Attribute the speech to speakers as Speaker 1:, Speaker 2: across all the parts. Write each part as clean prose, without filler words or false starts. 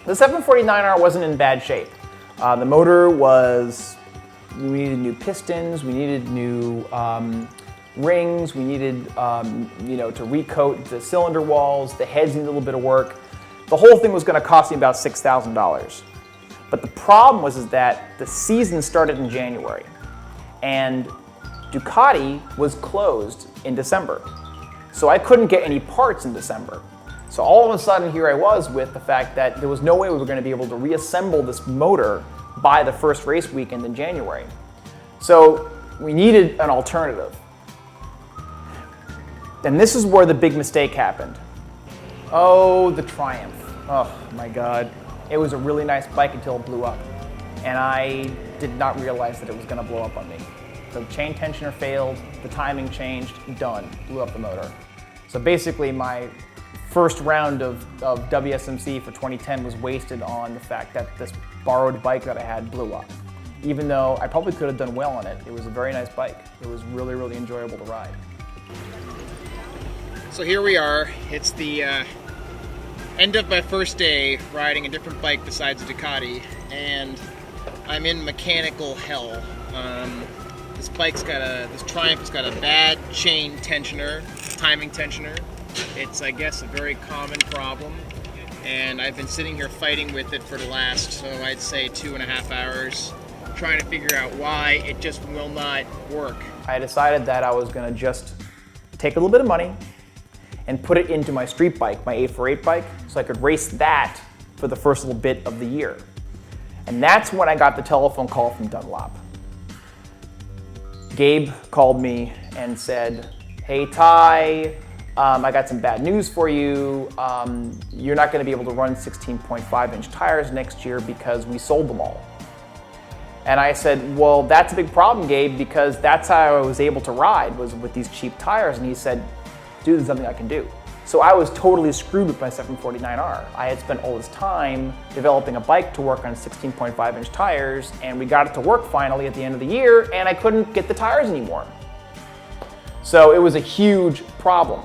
Speaker 1: The 749R wasn't in bad shape. The motor was, we needed new pistons, we needed new rings, we needed to recoat the cylinder walls, the heads needed a little bit of work. The whole thing was going to cost me about $6,000. But the problem was that the season started in January, and Ducati was closed in December. So I couldn't get any parts in December. So all of a sudden here I was with the fact that there was no way we were going to be able to reassemble this motor by the first race weekend in January. So we needed an alternative. And this is where the big mistake happened. Oh, the Triumph. Oh my God. It was a really nice bike until it blew up. And I did not realize that it was going to blow up on me. The chain tensioner failed, the timing changed, done, blew up the motor. So basically my first round of WSMC for 2010 was wasted on the fact that this borrowed bike that I had blew up. Even though I probably could have done well on it, it was a very nice bike. It was really, really enjoyable to ride.
Speaker 2: So here we are. It's the end of my first day riding a different bike besides a Ducati, and I'm in mechanical hell. This Triumph has got a bad chain tensioner, timing tensioner. It's, I guess, a very common problem, and I've been sitting here fighting with it for the last, so I'd say 2.5 hours, trying to figure out why it just will not work.
Speaker 1: I decided that I was going to just take a little bit of money and put it into my street bike, my A48 bike, so I could race that for the first little bit of the year. And that's when I got the telephone call from Dunlop. Gabe called me and said, "Hey Ty, I got some bad news for you. You're not going to be able to run 16.5-inch tires next year because we sold them all." And I said, "Well, that's a big problem, Gabe, because that's how I was able to ride, was with these cheap tires." And he said, "Dude, there's something I can do." So I was totally screwed with my 749R. I had spent all this time developing a bike to work on 16.5-inch tires, and we got it to work finally at the end of the year, and I couldn't get the tires anymore. So it was a huge problem.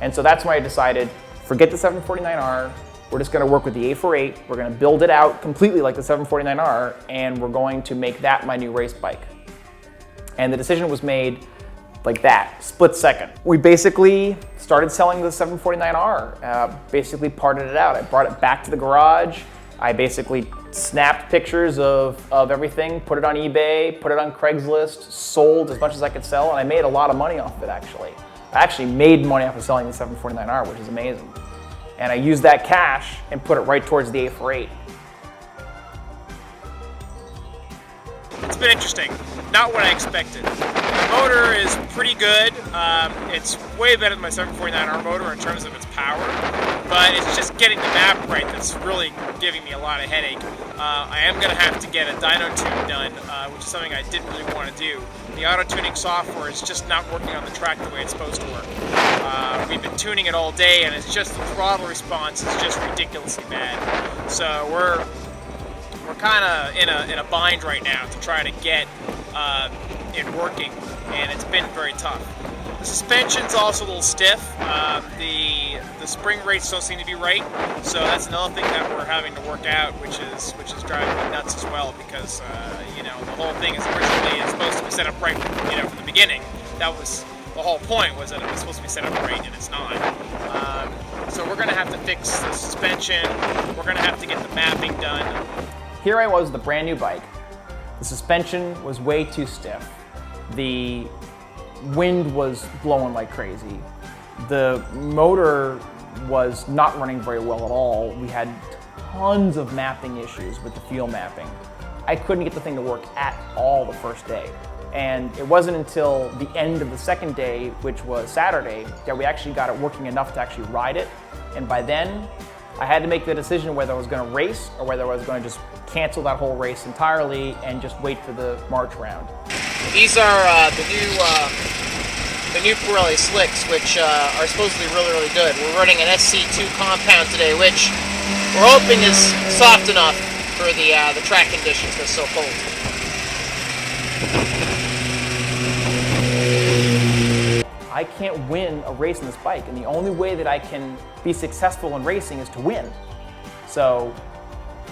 Speaker 1: And so that's when I decided, forget the 749R, we're just gonna work with the A48, we're gonna build it out completely like the 749R, and we're going to make that my new race bike. And the decision was made like that, split second. We basically started selling the 749R, basically parted it out. I brought it back to the garage. I basically snapped pictures of everything, put it on eBay, put it on Craigslist, sold as much as I could sell, and I made a lot of money off of it actually. I actually made money off of selling the 749R, which is amazing. And I used that cash and put it right towards the A48.
Speaker 2: It's been interesting. Not what I expected. The motor is pretty good. It's way better than my 749R motor in terms of its power, but it's just getting the map right that's really giving me a lot of headache. I am going to have to get a dyno tune done, which is something I didn't really want to do. The auto-tuning software is just not working on the track the way it's supposed to work. We've been tuning it all day, and it's just the throttle response is just ridiculously bad. So we're kind of in a bind right now to try to get it working, and it's been very tough. The suspension's also a little stiff. The spring rates don't seem to be right, so that's another thing that we're having to work out, which is driving me nuts as well, because the whole thing is originally supposed to be set up right, from the beginning. That was the whole point, was that it was supposed to be set up right, and it's not. So we're going to have to fix the suspension. We're going to have to get the mapping done.
Speaker 1: Here I was with a brand new bike. The suspension was way too stiff. The wind was blowing like crazy. The motor was not running very well at all. We had tons of mapping issues with the fuel mapping. I couldn't get the thing to work at all the first day. And it wasn't until the end of the second day, which was Saturday, that we actually got it working enough to actually ride it. And by then, I had to make the decision whether I was going to race or whether I was going to just cancel that whole race entirely and just wait for the March round.
Speaker 2: These are the new Pirelli slicks, which are supposed to be really, really good. We're running an SC2 compound today, which we're hoping is soft enough for the track conditions because it's so cold.
Speaker 1: I can't win a race on this bike, and the only way that I can be successful in racing is to win. So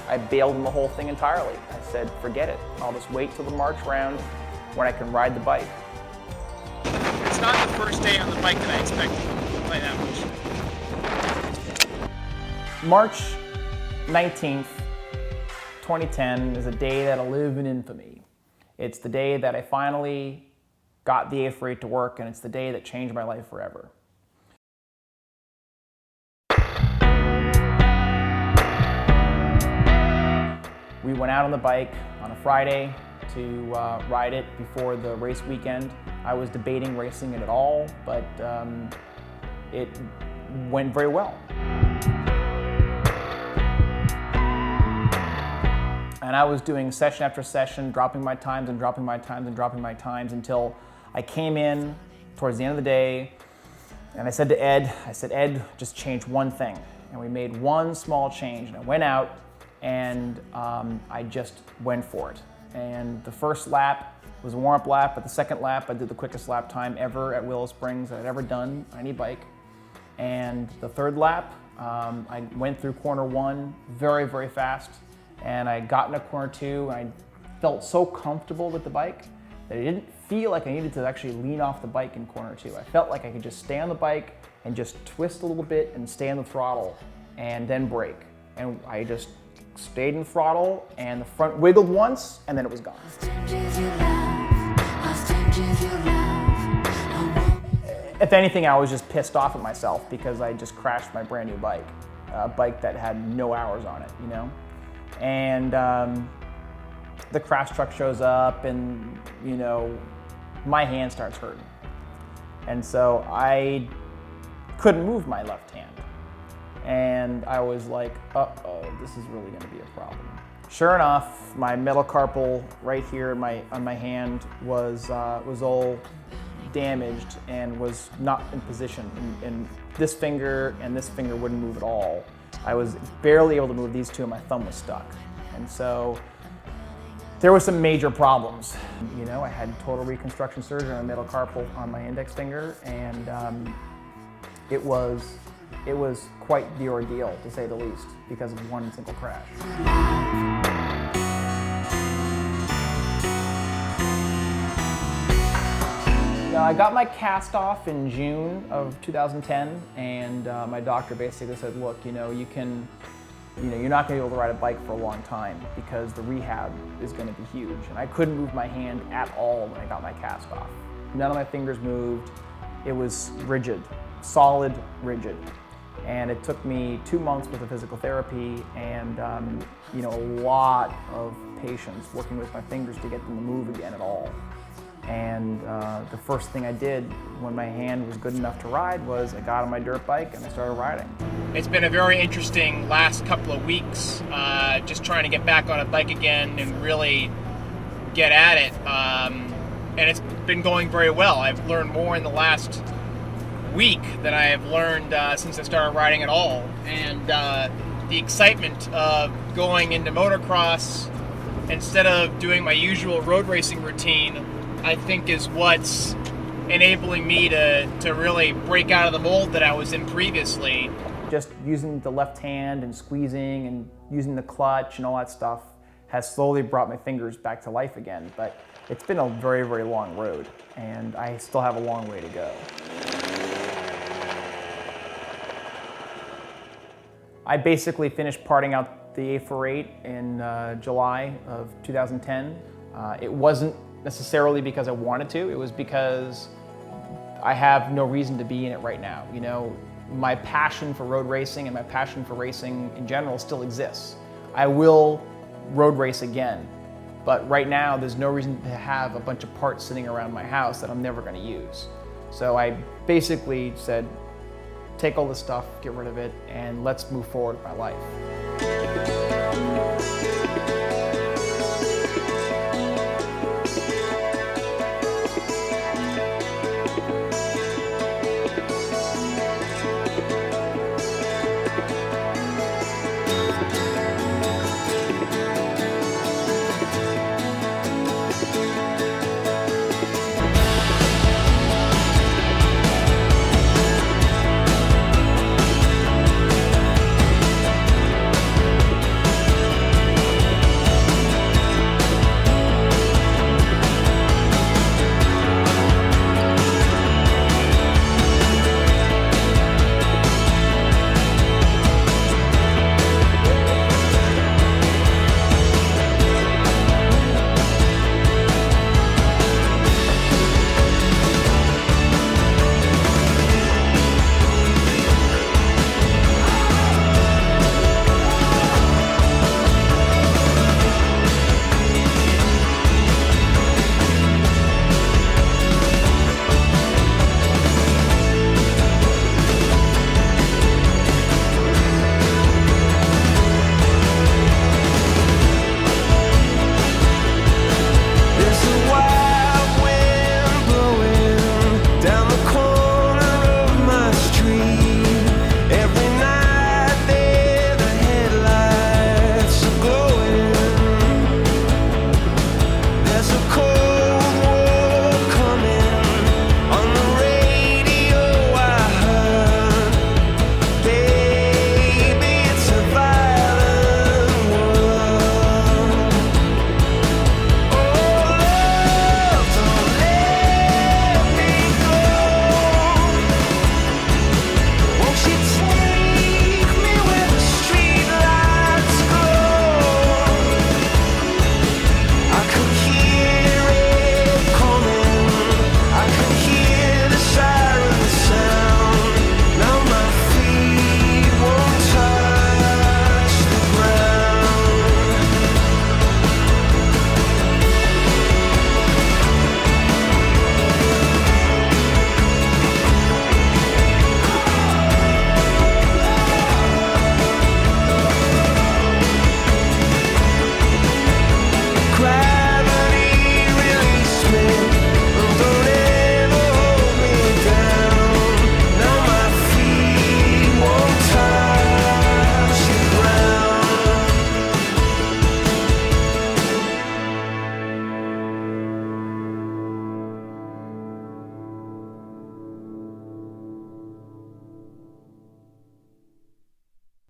Speaker 1: I bailed on the whole thing entirely. I said, forget it. I'll just wait till the March round when I can ride the bike.
Speaker 2: It's not the first day on the bike that I expected to play that much.
Speaker 1: March 19th, 2010 is a day that'll live in infamy. It's the day that I finally got the A48 to work, and it's the day that changed my life forever. We went out on the bike on a Friday to ride it before the race weekend. I was debating racing it at all, but it went very well. And I was doing session after session, dropping my times and dropping my times and dropping my times until I came in towards the end of the day, and I said to Ed, Ed, just change one thing. And we made one small change, and I went out and I just went for it. And the first lap was a warm-up lap, but the second lap I did the quickest lap time ever at Willow Springs that I'd ever done on any bike. And the third lap, I went through corner one very, very fast, and I got into corner two, and I felt so comfortable with the bike that I didn't feel like I needed to actually lean off the bike in corner two. I felt like I could just stay on the bike and just twist a little bit and stay on the throttle and then brake. And I just stayed in throttle, and the front wiggled once, and then it was gone. If anything, I was just pissed off at myself because I just crashed my brand new bike, a bike that had no hours on it, you know? And the crash truck shows up, and, you know, my hand starts hurting. And so I couldn't move my left hand. And I was like, uh-oh, this is really gonna be a problem. Sure enough, my metacarpal right here on my hand was all damaged and was not in position. And this finger and this finger wouldn't move at all. I was barely able to move these two, and my thumb was stuck. And so there were some major problems. You know, I had total reconstruction surgery on my metacarpal on my index finger, and it was quite the ordeal, to say the least, because of one single crash. I got my cast off in June of 2010, and my doctor basically said, look, you're not going to be able to ride a bike for a long time because the rehab is going to be huge. And I couldn't move my hand at all when I got my cast off. None of my fingers moved. It was rigid, solid, rigid. And it took me 2 months worth of physical therapy and a lot of patience working with my fingers to get them to move again at all. And the first thing I did when my hand was good enough to ride was I got on my dirt bike and I started riding.
Speaker 2: It's been a very interesting last couple of weeks, just trying to get back on a bike again and really get at it. And it's been going very well. I've learned more in the last week than I have learned since I started riding at all. And the excitement of going into motocross instead of doing my usual road racing routine, I think is what's enabling me to really break out of the mold that I was in previously.
Speaker 1: Just using the left hand and squeezing and using the clutch and all that stuff has slowly brought my fingers back to life again. But it's been a very, very long road, and I still have a long way to go. I basically finished parting out the A48 in July of 2010. It wasn't necessarily because I wanted to, it was because I have no reason to be in it right now. You know, my passion for road racing and my passion for racing in general still exists. I will road race again, but right now there's no reason to have a bunch of parts sitting around my house that I'm never going to use. So I basically said, take all this stuff, get rid of it, and let's move forward with my life.